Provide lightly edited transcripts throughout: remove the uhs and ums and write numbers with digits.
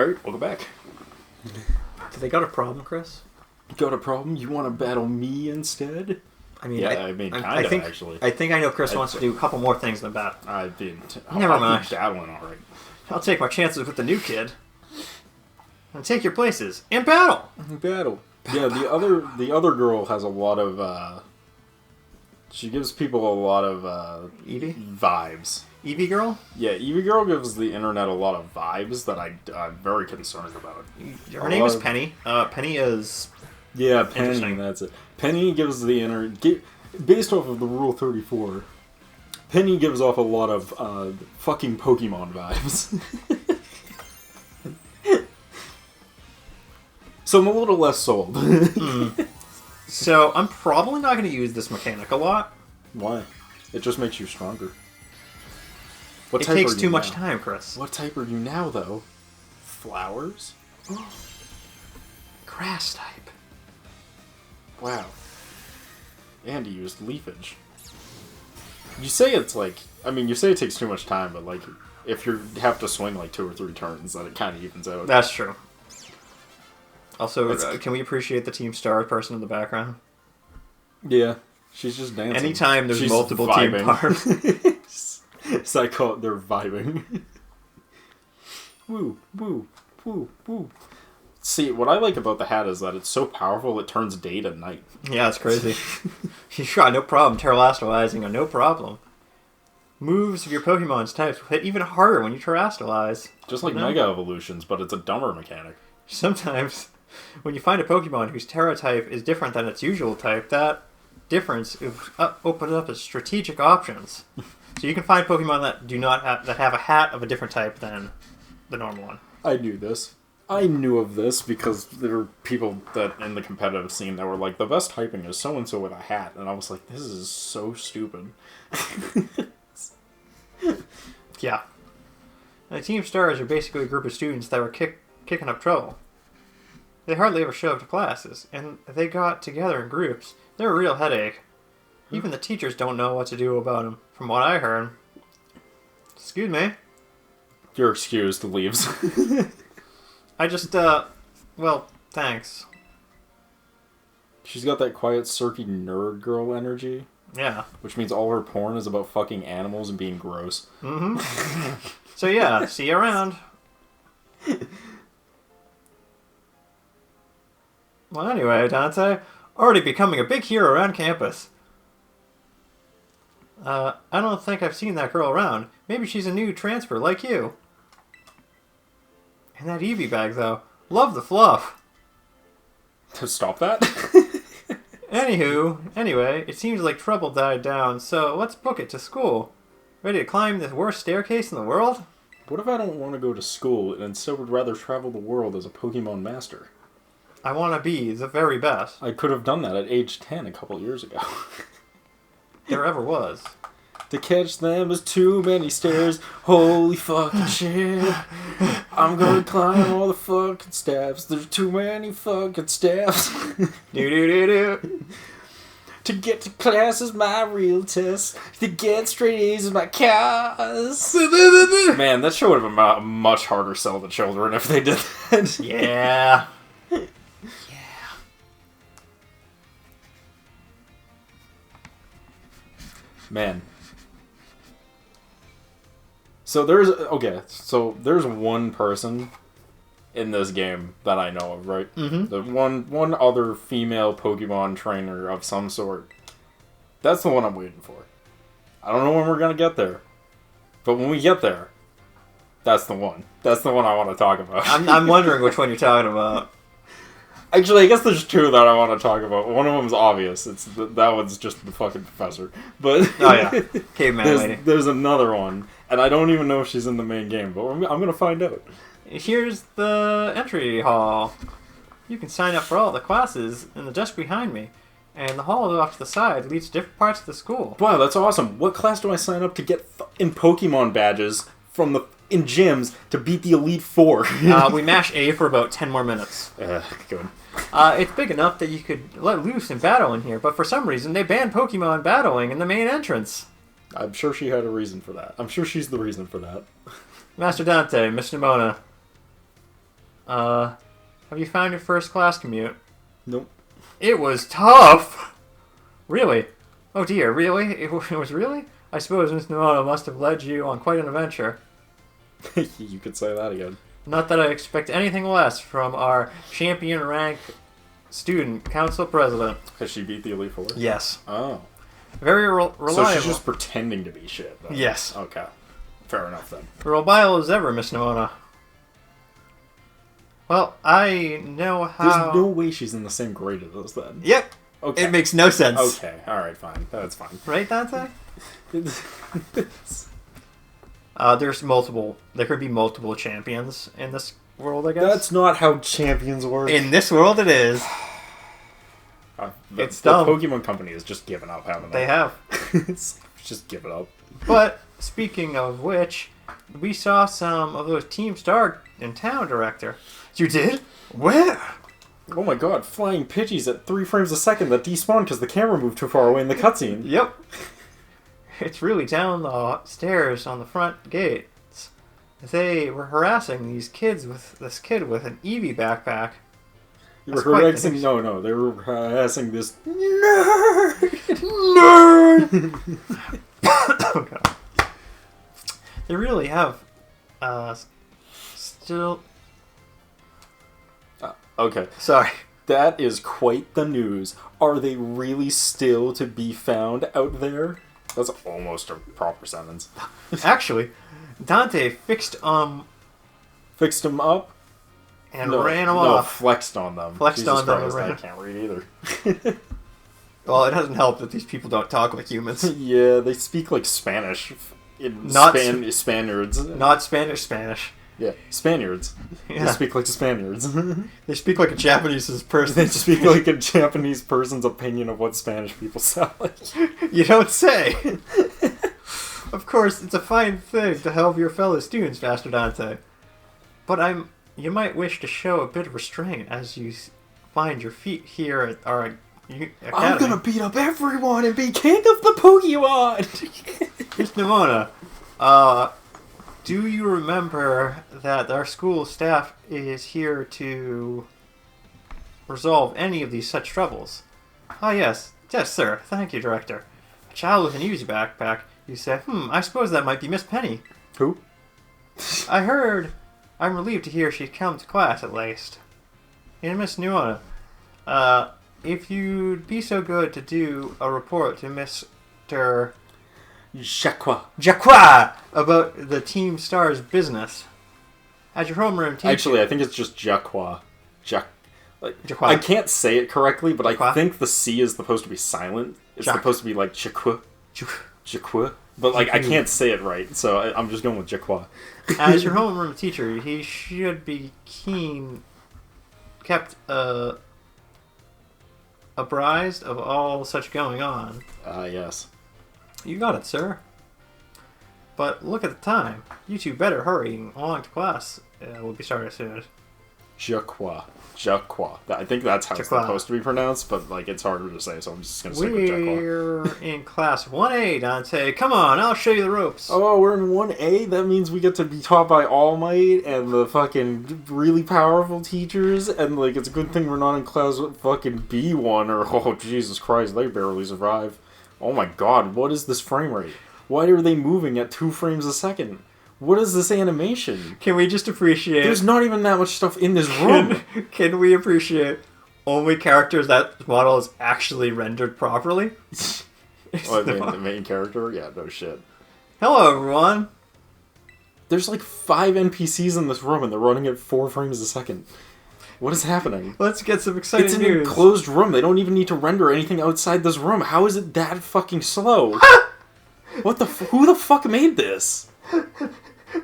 Alright, welcome back. Do they got a problem, Chris? Got a problem? You want to battle me instead? I mean, Yeah, I mean, kind of, actually. I think I know Chris wants to do a couple more things than that. I've been... Never mind. Battling alright. I'll take my chances with the new kid. And take your places. In battle! Battle. Yeah, the other girl has a lot of, she gives people a lot of, Eevee? vibes. Eevee girl? Yeah, Eevee girl gives the internet a lot of vibes that I'm very concerned about. Her name is Penny. Penny is... Yeah, Penny, that's it. Penny gives the based off of the Rule 34, Penny gives off a lot of fucking Pokemon vibes. So I'm a little less sold. So I'm probably not going to use this mechanic a lot. Why? It just makes you stronger. It takes too much time, Chris. What type are you now, though? Flowers? Grass type. Wow. And he used leafage. You say it's like... I mean, you say it takes too much time, but like, if you have to swing like 2 or 3 turns, then it kind of evens out. That's true. Also, can we appreciate the Team Star person in the background? Yeah. She's just dancing. Anytime there's multiple team parts. So I call it they're vibing. Woo, woo, woo, woo. See, what I like about the hat is that it's so powerful it turns day to night. Yeah, it's crazy. You got no problem terrastalizing, or no problem. Moves of your Pokemon's types will hit even harder when you terrastalize. Just like Mega Evolutions, but it's a dumber mechanic. Sometimes, when you find a Pokemon whose Terra type is different than its usual type, that difference opens up as strategic options. So you can find Pokemon that do not have a hat of a different type than the normal one. I knew this. I knew of this because there were people that in the competitive scene that were like, the best typing is so-and-so with a hat. And I was like, this is so stupid. Yeah. The Team Stars are basically a group of students that were kicking up trouble. They hardly ever show up to classes, and they got together in groups. They're a real headache. Even the teachers don't know what to do about them, from what I heard. Excuse me. You're excused, leaves. I just, well, thanks. She's got that quiet, cirky nerd girl energy. Yeah. Which means all her porn is about fucking animals and being gross. Mm-hmm. So yeah, see you around. Well, anyway, Dante, already becoming a big hero around campus. I don't think I've seen that girl around. Maybe she's a new transfer like you. And that Eevee bag, though. Love the fluff. To stop that? Anyway, it seems like trouble died down, so let's book it to school. Ready to climb the worst staircase in the world? What if I don't want to go to school and instead would rather travel the world as a Pokemon master? I want to be the very best. I could have done that at age 10 a couple years ago. There ever was. To catch them is too many stairs. Holy fucking shit. I'm gonna climb all the fucking steps. There's too many fucking steps. Do. To get to class is my real test. To get straight A's is my cause. Man, that show would have been a much harder sell to children if they did that. Yeah. Man. So there's one person in this game that I know of, right? Mm-hmm. The one other female Pokemon trainer of some sort. That's the one I'm waiting for. I don't know when we're gonna get there, but when we get there, that's the one. That's the one I want to talk about. I'm wondering which one you're talking about. Actually, I guess there's 2 that I want to talk about. One of them's obvious. That one's just the fucking professor. But oh yeah, caveman lady. There's another one, and I don't even know if she's in the main game, but I'm gonna find out. Here's the entry hall. You can sign up for all the classes in the desk behind me, and the hall off to the side leads to different parts of the school. Wow, that's awesome. What class do I sign up to get in Pokemon badges from in gyms to beat the Elite Four? We mash A for about 10 more minutes. Good. It's big enough that you could let loose and battle in here, but for some reason they banned Pokemon battling in the main entrance. I'm sure she had a reason for that. I'm sure she's the reason for that. Master Dante, Miss Nimona. Have you found your first class commute? Nope. It was tough! Really? Oh dear, really? It was really? I suppose Miss Noona must have led you on quite an adventure. You could say that again. Not that I expect anything less from our champion rank student council president. Has she beat the Elite Four? Yes. Oh. Very reliable. So she's just pretending to be shit, though. Yes. Okay. Fair enough, then. Reliable as ever, Miss Noona. Well, I know how... There's no way she's in the same grade as us, then. Yep. Okay. It makes no sense. Okay. Alright, fine. That's fine. Right, Dante? There's multiple... There could be multiple champions in this world, I guess. That's not how champions work. In this world, it is. It's the dumb. Pokemon Company has just given up, haven't they? They have. It's just given up. But, speaking of which, we saw some of those Team Star in town, Director. You did? Where? Oh my god, flying Pidgeys at 3 frames a second that despawn because the camera moved too far away in the cutscene. Yep. It's really down the stairs on the front gates. They were harassing these kids with this kid with an Eevee backpack. They were harassing... No, they were harassing this... Nerd! Nerd! Oh god. They really have... still... Okay. Sorry. That is quite the news. Are they really still to be found out there? That's almost a proper sentence. Actually, Dante fixed Fixed them up? and ran them off. Flexed on them. Flexed Jesus on them Christ, and ran. I can't read either. Well, it doesn't help that these people don't talk like humans. Yeah, they speak like Spanish. Not Spaniards. Not Spanish. Yeah, Spaniards. Yeah. They speak like Spaniards. They speak like a Japanese person. They speak like a Japanese person's opinion of what Spanish people sound like. You don't say. Of course, it's a fine thing to help your fellow students, Master Dante. But you might wish to show a bit of restraint as you find your feet here at our academy. I'm gonna beat up everyone and be king of the Pokemon! Miss Nimona, do you remember that our school staff is here to resolve any of these such troubles? Ah, yes. Yes, sir. Thank you, Director. A child with an Eevee backpack. You said, I suppose that might be Miss Penny. Who? I heard. I'm relieved to hear she'd come to class at least. And Miss Nuona, if you'd be so good to do a report to Mr. Jacqua about the Team Stars business. At your homeroom teacher. Actually, I think it's just Jacqua. Jacqua. I can't say it correctly, but Jacqua? I think the C is supposed to be silent. It's supposed to be like Jacqua. Jacqua. But like I can't say it right, so I'm just going with Jacqua. As your homeroom teacher, he should be kept apprised of all such going on. Yes. You got it, sir. But look at the time. You two better hurry along to class. We'll be starting soon. Jacqua. I think that's how it's supposed to be pronounced, but like it's harder to say, so I'm just going to stick with Jacqua. We're in class 1A, Dante. Come on, I'll show you the ropes. Oh, we're in 1A? That means we get to be taught by All Might and the fucking really powerful teachers, and like it's a good thing we're not in class with fucking B1 or, oh Jesus Christ, they barely survive. Oh my god, what is this frame rate? Why are they moving at 2 frames a second? What is this animation? Can we just appreciate... There's not even that much stuff in this room. Can we appreciate only characters that model is actually rendered properly? The main character? Yeah, no shit. Hello, everyone. There's like 5 NPCs in this room and they're running at 4 frames a second. What is happening? Let's get some exciting news. It's an enclosed room. They don't even need to render anything outside this room. How is it that fucking slow? What the who the fuck made this?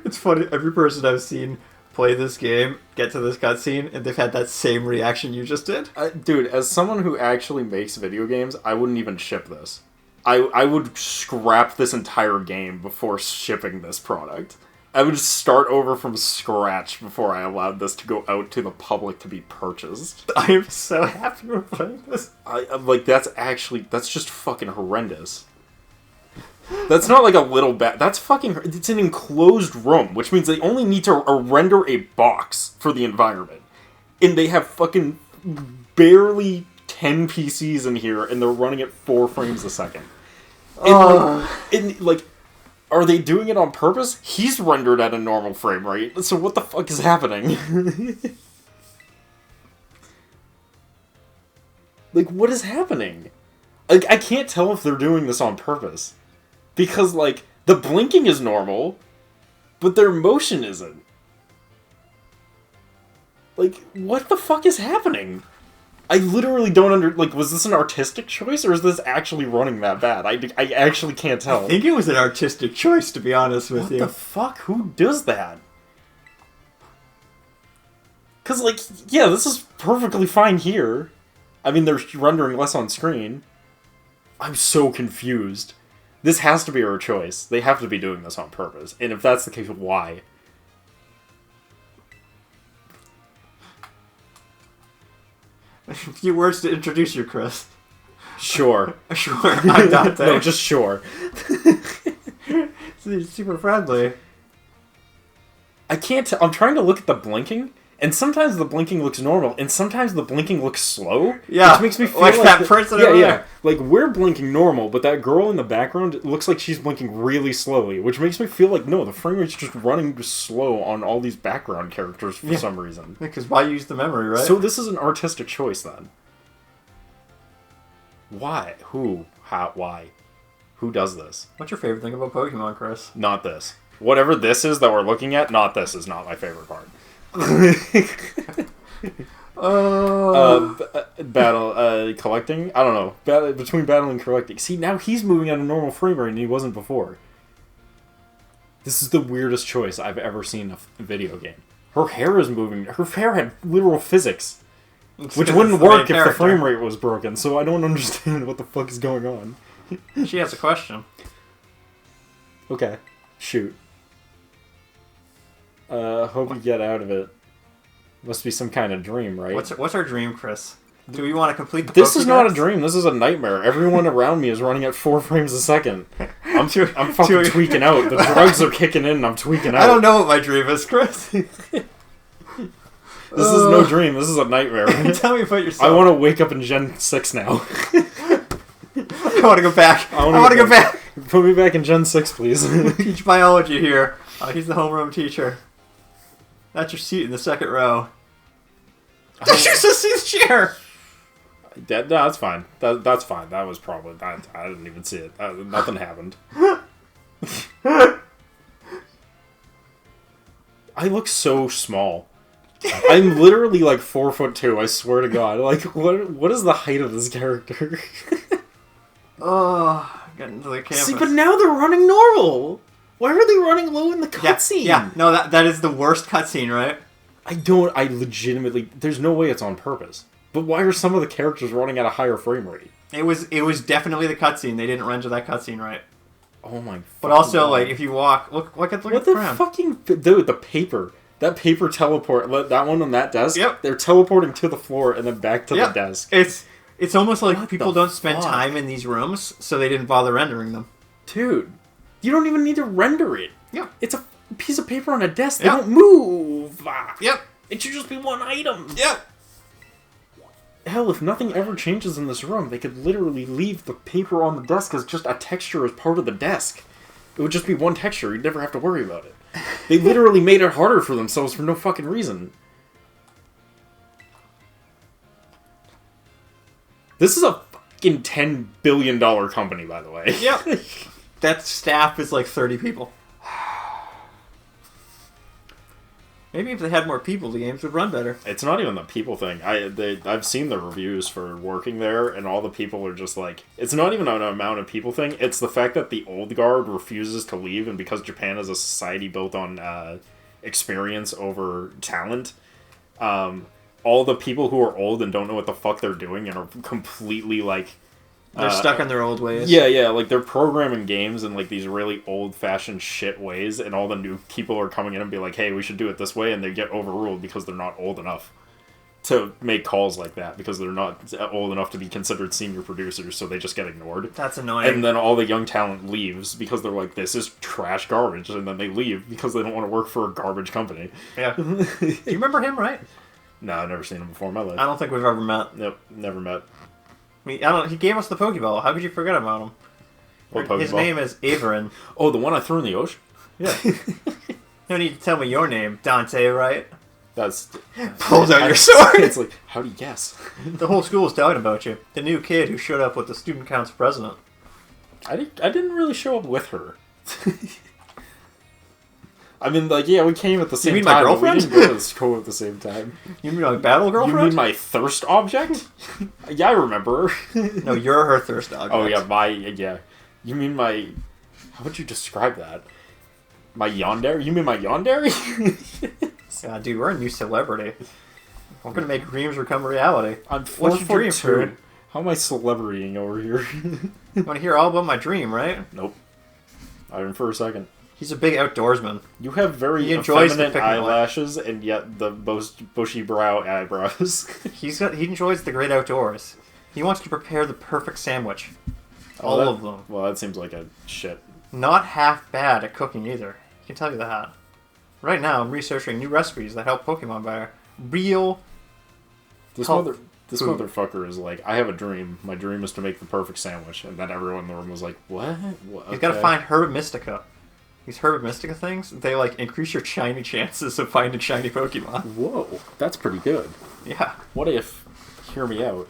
It's funny, every person I've seen play this game, get to this cutscene, and they've had that same reaction you just did. Dude, as someone who actually makes video games, I wouldn't even ship this. I would scrap this entire game before shipping this product. I would start over from scratch before I allowed this to go out to the public to be purchased. I am so happy we're playing this. That's just fucking horrendous. That's not like a little bit. That's fucking... It's an enclosed room, which means they only need to render a box for the environment. And they have fucking barely 10 PCs in here, and they're running at 4 frames a second. And, like, are they doing it on purpose? He's rendered at a normal frame rate, so what the fuck is happening? Like, what is happening? Like, I can't tell if they're doing this on purpose. Because, like, the blinking is normal, but their motion isn't. Like, what the fuck is happening? I literally don't like, was this an artistic choice, or is this actually running that bad? I actually can't tell. I think it was an artistic choice, to be honest with you. What the fuck? Who does that? Because, like, yeah, this is perfectly fine here. I mean, they're rendering less on screen. I'm so confused. This has to be our choice. They have to be doing this on purpose. And if that's the case, why? A few words to introduce you, Chris. Sure. Sure, I'm Dante. No, just sure. He's super friendly. I can't tell. I'm trying to look at the blinking, and sometimes the blinking looks normal, and sometimes the blinking looks slow. Yeah, which makes me feel like that person over there. Like, we're blinking normal, but that girl in the background, it looks like she's blinking really slowly, which makes me feel like, no, the frame rate's just running slow on all these background characters for some reason. Because why use the memory, right? So this is an artistic choice, then. Why? Who? How? Why? Who does this? What's your favorite thing about Pokemon, Chris? Not this. Whatever this is that we're looking at, not this is not my favorite part. Battle, collecting? I don't know. Between battle and collecting. See, now he's moving at a normal frame rate and he wasn't before. This is the weirdest choice I've ever seen in a video game. Her hair is moving. Her hair had literal physics. Which wouldn't work if the frame rate was broken, so I don't understand what the fuck is going on. She has a question. Okay. Shoot. Hope you get out of it. Must be some kind of dream, right? What's our dream, Chris? Do we want to complete the This is not a dream. This is a nightmare. Everyone around me is running at 4 frames a second. I'm fucking tweaking out. The drugs are kicking in and I'm tweaking out. I don't know what my dream is, Chris. This is no dream. This is a nightmare. Tell me about yourself. I want to wake up in Gen 6 now. I want to go back. I want to go back. Put me back in Gen 6, please. Teach biology here. He's the homeroom teacher. That's your seat in the second row. That's your sister's chair! No, that's fine. That's fine. That was probably... I didn't even see it. Nothing happened. I look so small. I'm literally like 4'2", I swear to God. Like, what is the height of this character? Getting to the campus. See, but now they're running normal. Why are they running low in the cutscene? Yeah, no, that is the worst cutscene, right? I legitimately... There's no way it's on purpose. But why are some of the characters running at a higher frame rate? It was definitely the cutscene. They didn't render that cutscene right. Oh my... But also, God. Like, if you walk... Look at the fucking... Dude, the paper... That paper teleport, that one on that desk, yep. They're teleporting to the floor and then back to the desk. It's almost like people don't spend time in these rooms, so they didn't bother rendering them. Dude, you don't even need to render it. Yeah. It's a piece of paper on a desk. They don't move. Yep. It should just be one item. Yep. Hell, if nothing ever changes in this room, they could literally leave the paper on the desk as just a texture as part of the desk. It would just be one texture. You'd never have to worry about it. They literally made it harder for themselves for no fucking reason. This is a fucking $10 billion company, by the way. Yep. That staff is like 30 people. Maybe if they had more people, the games would run better. It's not even the people thing. I've seen the reviews for working there, and all the people are just like... It's not even an amount of people thing. It's the fact that the old guard refuses to leave, and because Japan is a society built on experience over talent, all the people who are old and don't know what the fuck they're doing and are completely like... They're stuck in their old ways. Yeah, like they're programming games in like these really old-fashioned shit ways, and all the new people are coming in and be like, hey, we should do it this way, and they get overruled because they're not old enough to make calls like that because they're not old enough to be considered senior producers, so they just get ignored. That's annoying. And then all the young talent leaves because they're like, this is trash garbage, and then they leave because they don't want to work for a garbage company. Yeah. Do you remember him, right? No, I've never seen him before in my life. I don't think we've ever met. Nope, never met. He gave us the Pokeball. How could you forget about him? What Pokeball? His name is Averin. Oh, the one I threw in the ocean? Yeah. No need to tell me your name, Dante, right? That's... Pulls out your sword! It's like, how do you guess? The whole school's talking about you. The new kid who showed up with the student council president. I didn't really show up with her. I mean, like, yeah, we came at the same time. You mean my girlfriend? But we didn't go to school at the same time. You mean my battle girlfriend? You mean my thirst object? Yeah, I remember her. No, you're her thirst object. Oh, yeah. You mean my... How would you describe that? My yandere? You mean my yandere? God, dude, we're a new celebrity. We're gonna make dreams become reality. I'm What's your dream, Ferd? How am I celebritying over here? You want to hear all about my dream, right? Nope. Not even for a second. He's a big outdoorsman. You have very effeminate eyelashes and yet the most bushy brow eyebrows. He enjoys the great outdoors. He wants to prepare the perfect sandwich. All of them. Well, that seems like a shit. Not half bad at cooking either. I can tell you that. Right now, I'm researching new recipes that help Pokemon by real. This motherfucker is like, I have a dream. My dream is to make the perfect sandwich, and then everyone in the room was like, "What? Okay. He's got to find Herb Mystica. These Herb Mystica things, they like increase your shiny chances of finding shiny Pokemon. Whoa, that's pretty good. Yeah. What if? Hear me out.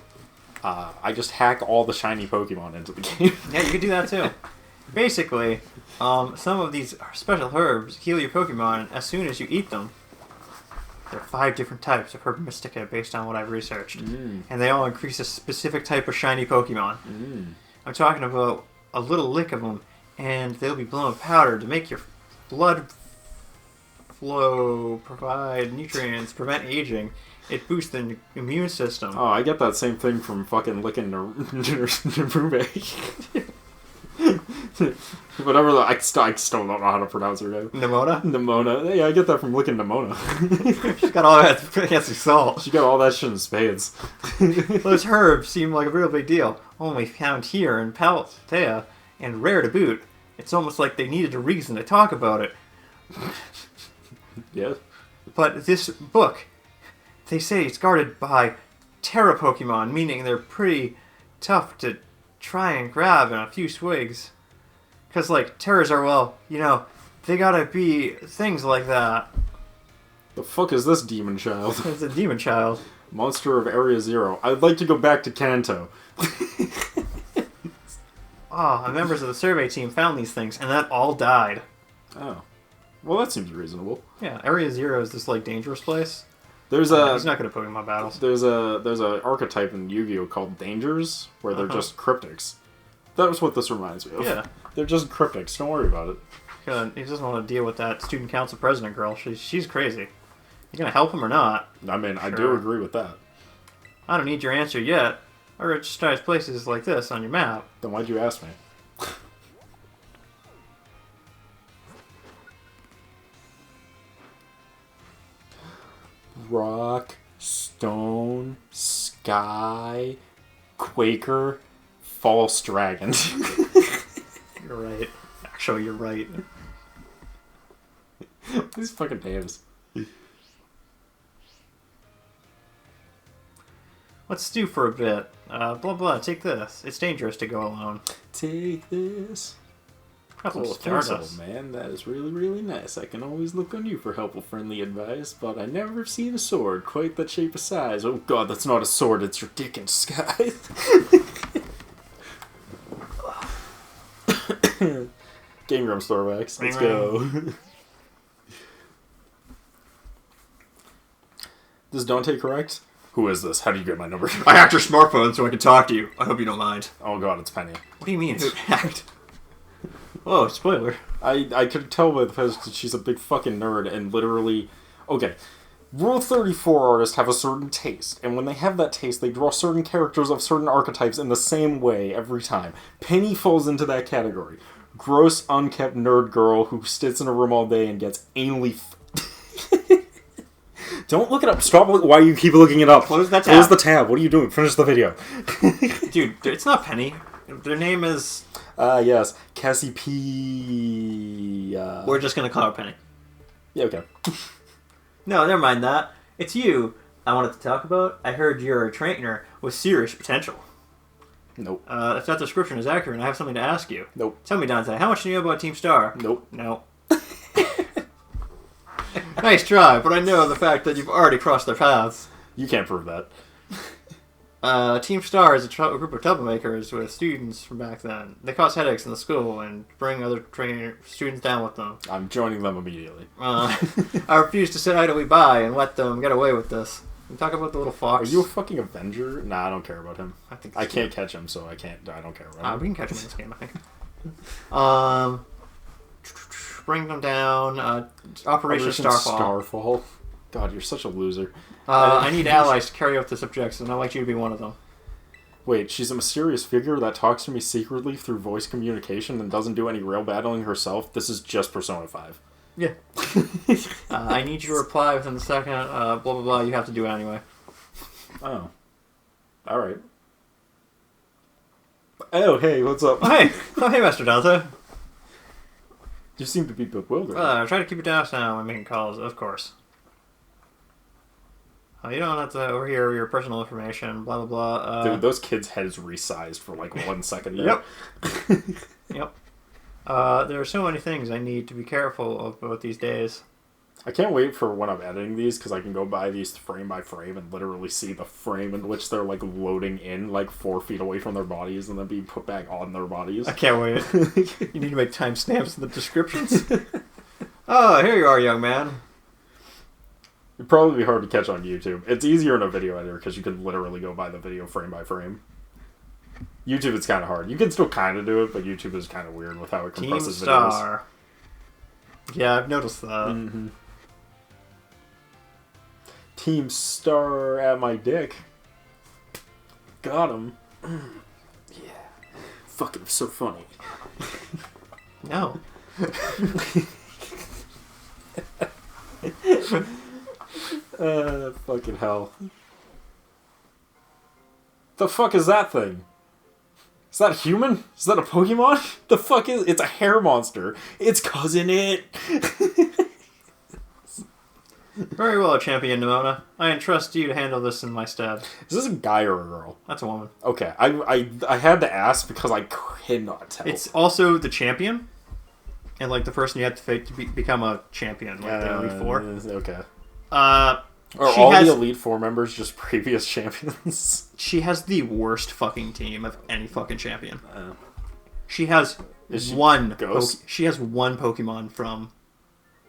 I just hack all the shiny Pokemon into the game. Yeah, you could do that too. Basically, some of these special herbs heal your Pokemon as soon as you eat them. There are 5 different types of Herb Mystica based on what I've researched. And they all increase a specific type of shiny Pokemon. I'm talking about a little lick of them, and they'll be blown powder to make your blood flow, provide nutrients, prevent aging. It boosts the immune system. Oh, I get that same thing from fucking licking Narube. Whatever, I still don't know how to pronounce her name. Nimona. Yeah, I get that from licking Nimona. She's got all that fancy salt. She got all that shit in spades. Those herbs seem like a real big deal. Only found here in Palatea, and rare to boot. It's almost like they needed a reason to talk about it. Yeah. But this book, they say it's guarded by Terra Pokemon, meaning they're pretty tough to try and grab in a few swigs. Because, like, Terras are, well, you know, they gotta be things like that. The fuck is this demon child? It's a demon child. Monster of Area Zero. I'd like to go back to Kanto. Members of the survey team found these things, and that all died. Oh. Well, that seems reasonable. Yeah, Area Zero is this, like, dangerous place. He's not good at Pokemon battles. There's a archetype in Yu-Gi-Oh! Called Dangers, where they're just cryptics. That was what this reminds me of. Yeah. They're just cryptics. Don't worry about it. He doesn't want to deal with that student council president girl. She's crazy. You gonna help him or not? I mean, sure. I do agree with that. I don't need your answer yet. I registered places like this on your map. Then why'd you ask me? Rock, stone, sky, Quaker, false dragon. You're right. Actually, you're right. These fucking names. Let's stew for a bit. Blah blah, take this. It's dangerous to go alone. Take this. That's Oh, thanks, old man. That is really, really nice. I can always look on you for helpful, friendly advice, but I never have seen a sword quite that shape of size. Oh god, that's not a sword, it's your dick in disguise. Game Grumps throwbacks. Let's go. Is Dante correct? Who is this? How do you get my number? I hacked your smartphone so I can talk to you. I hope you don't mind. Oh god, it's Penny. What do you mean, who hacked? Oh, spoiler. I could tell by the fact that she's a big fucking nerd and literally... Okay, Rule 34 artists have a certain taste, and when they have that taste, they draw certain characters of certain archetypes in the same way every time. Penny falls into that category. Gross, unkept nerd girl who sits in a room all day and gets anally... Don't look it up. Stop. Why you keep looking it up? Close that tab. Close the tab. What are you doing? Finish the video. Dude, it's not Penny. Their name is... Yes. Cassie P... We're just gonna call her Penny. Yeah, okay. No, never mind that. It's you I wanted to talk about. I heard you're a trainer with serious potential. Nope. If that description is accurate, I have something to ask you. Nope. Tell me, Dante, how much do you know about Team Star? Nope. No. Nice try, but I know the fact that you've already crossed their paths. You can't prove that. Team Star is a group of troublemakers with students from back then. They cause headaches in the school and bring other students down with them. I'm joining them immediately. I refuse to sit idly by and let them get away with this. We talk about the little fox. Are you a fucking Avenger? Nah, I don't care about him. I can't catch him, so I don't care about him. We can catch him in this game, I think. Bring them down. Operation Starfall. Starfall. God, you're such a loser. I need allies to carry out this objective, and I'd like you to be one of them. Wait, she's a mysterious figure that talks to me secretly through voice communication and doesn't do any real battling herself? This is just Persona 5. Yeah. I need you to reply within the second, blah, blah, blah. You have to do it anyway. Oh. Alright. Oh, hey, what's up? Oh, hey, Master Dante. You seem to be bewildered. Try to keep it down now when making calls, of course. You don't have to overhear your personal information, blah, blah, blah. Dude, those kids' heads resized for like 1 second. Yep. Yep. There are so many things I need to be careful of both these days. I can't wait for when I'm editing these, because I can go by these frame by frame and literally see the frame in which they're like loading in like 4 feet away from their bodies and then being put back on their bodies. I can't wait. You need to make timestamps in the descriptions. Oh, here you are, young man. It'd probably be hard to catch on YouTube. It's easier in a video editor because you can literally go by the video frame by frame. YouTube, it's kind of hard. You can still kind of do it, but YouTube is kind of weird with how it compresses Team Star. Videos. Yeah, I've noticed that. Mm-hmm. Team Star at my dick. Got him. Yeah. Fucking so funny. No. Fucking hell. The fuck is that thing? Is that a human? Is that a Pokemon? The fuck is... It's a hair monster. It's cousin it. Very well, Champion Nimona. I entrust you to handle this in my stead. Is this a guy or a girl? That's a woman. Okay, I had to ask because I cannot tell. It's also the champion, and like the person you have to fake to become a champion, like the Elite Four. Okay. Are the Elite Four members just previous champions? She has the worst fucking team of any fucking champion. She has one Pokemon from,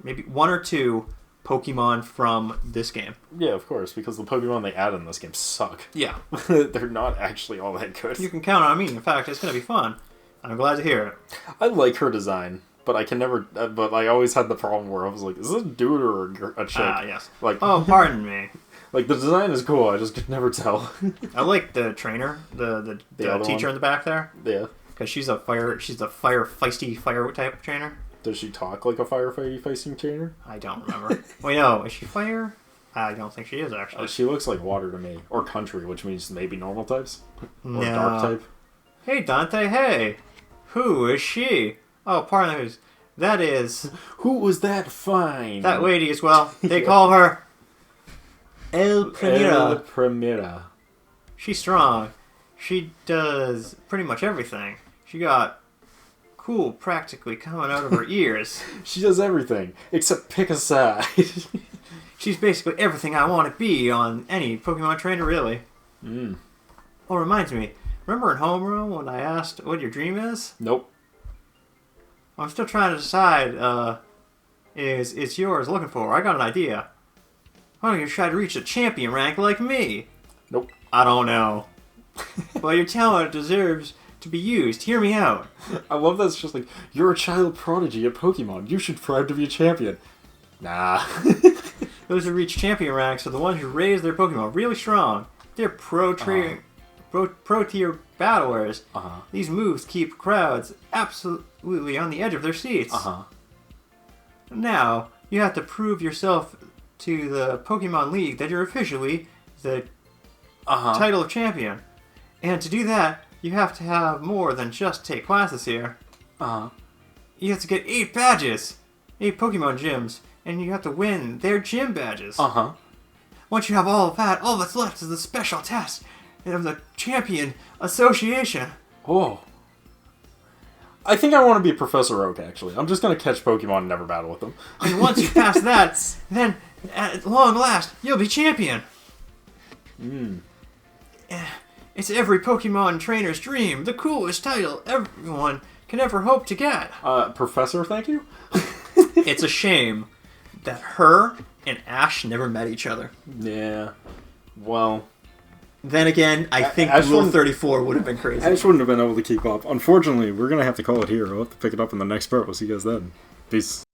maybe 1 or 2 Pokemon from this game. Yeah, of course, because the Pokemon they add in this game suck. Yeah. They're not actually all that good. You can count on me. In fact, it's going to be fun. I'm glad to hear it. I like her design, but I can never... but I always had the problem where I was like, is this a dude or a chick? Yes. Like, oh, pardon me. Like, the design is cool, I just could never tell. I like the trainer, the teacher in the back there. Yeah. Because she's a feisty fire type trainer. Does she talk like a firefighting trainer? I don't remember. Wait, no. Is she fire? I don't think she is, actually. She looks like water to me. Or country, which means maybe normal types? Or no. dark type? Hey, Dante, hey! Who is she? Oh, pardon me. That is... Who was that fine? That lady as well. They call her... El Primera. El Primera. She's strong. She does pretty much everything. She got... cool practically coming out of her ears. She does everything, except pick a side. She's basically everything I want to be on any Pokemon trainer, really. Mm. Oh, reminds me. Remember in homeroom when I asked what your dream is? Nope. I'm still trying to decide, is yours looking for? I got an idea. Why don't you try to reach a champion rank like me? Nope. I don't know. But your talent deserves to be used. Hear me out. I love that it's just like, you're a child prodigy at Pokemon. You should strive to be a champion. Nah. Those who reach champion ranks are the ones who raise their Pokemon really strong. They're pro-tier battlers. These moves keep crowds absolutely on the edge of their seats. Now, you have to prove yourself to the Pokemon League that you're officially the Uh-huh. title of champion. And to do that, you have to have more than just take classes here. Uh-huh. You have to get 8 badges, 8 Pokemon gyms, and you have to win their gym badges. Uh-huh. Once you have all of that, all that's left is the special test of the Champion Association. Oh. I think I want to be Professor Oak, actually. I'm just going to catch Pokemon and never battle with them. And once you pass that, then at long last, you'll be champion. It's every Pokemon trainer's dream, the coolest title everyone can ever hope to get. Professor, thank you? It's a shame that her and Ash never met each other. Yeah. Well... Then again, I think Ash Rule wouldn't- 34 would have been crazy. I just wouldn't have been able to keep up. Unfortunately, we're going to have to call it here. We'll have to pick it up in the next part. We'll see you guys then. Peace.